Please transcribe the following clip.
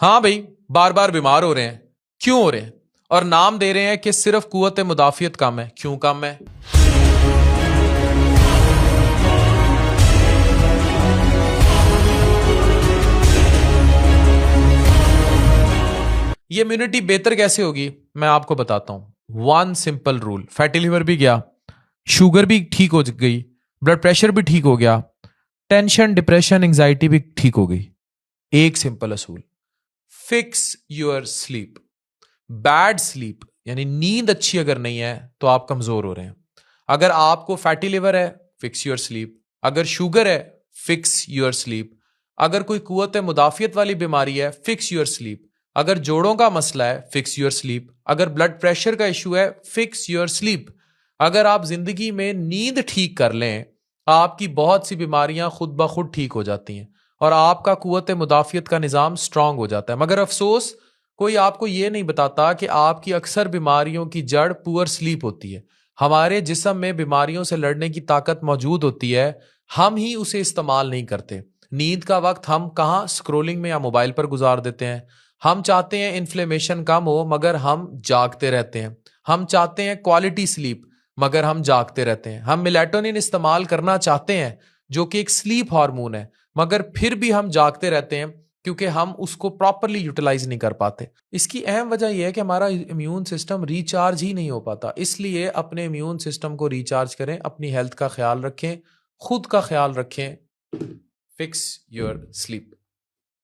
हाँ भाई, बार बार बीमार हो रहे हैं। क्यों हो रहे हैं? और नाम दे रहे हैं कि सिर्फ कुव्वत मुदाफियत कम है। क्यों कम है? ये इम्यूनिटी बेहतर कैसे होगी, मैं आपको बताता हूं। One simple rule, fatty liver भी गया, शुगर भी ठीक हो गई, ब्लड प्रेशर भी ठीक हो गया, टेंशन डिप्रेशन एंजाइटी भी ठीक हो गई। एक सिंपल असूल, fix your sleep. Bad sleep यानी नींद अच्छी अगर नहीं है तो आप कमजोर हो रहे हैं। अगर आपको फैटी लिवर है, फिक्स योर स्लीप। अगर शुगर है, फिक्स योर स्लीप। अगर कोई कुव्वत मुदाफियत वाली बीमारी है, फिक्स योर स्लीप। अगर जोड़ों का मसला है, फिक्स योर स्लीप। अगर ब्लड प्रेशर का इशू है, फिक्स योर स्लीप। अगर आप जिंदगी में नींद ठीक कर लें, आपकी बहुत सी बीमारियां खुद ब खुद ठीक हो जाती हैं और आपका कुव्वत मुदाफियत का निज़ाम स्ट्रांग हो जाता है। मगर अफसोस, कोई आपको यह नहीं बताता कि आपकी अक्सर बीमारियों की जड़ पुअर स्लीप होती है। हमारे जिस्म में बीमारियों से लड़ने की ताकत मौजूद होती है, हम ही उसे इस्तेमाल नहीं करते। नींद का वक्त हम कहाँ स्क्रोलिंग में या मोबाइल पर गुजार देते हैं। हम चाहते हैं इन्फ्लेमेशन कम हो, मगर हम जागते रहते हैं। हम चाहते हैं क्वालिटी स्लीप, मगर हम जागते रहते हैं। हम मेलाटोनिन इस्तेमाल करना चाहते हैं, जो कि एक स्लीप हार्मोन है, मगर फिर भी हम जागते रहते हैं क्योंकि हम उसको प्रॉपरली यूटिलाइज नहीं कर पाते। इसकी अहम वजह यह है कि हमारा इम्यून सिस्टम रिचार्ज ही नहीं हो पाता। इसलिए अपने इम्यून सिस्टम को रिचार्ज करें, अपनी हेल्थ का ख्याल रखें, खुद का ख्याल रखें। Fix your sleep.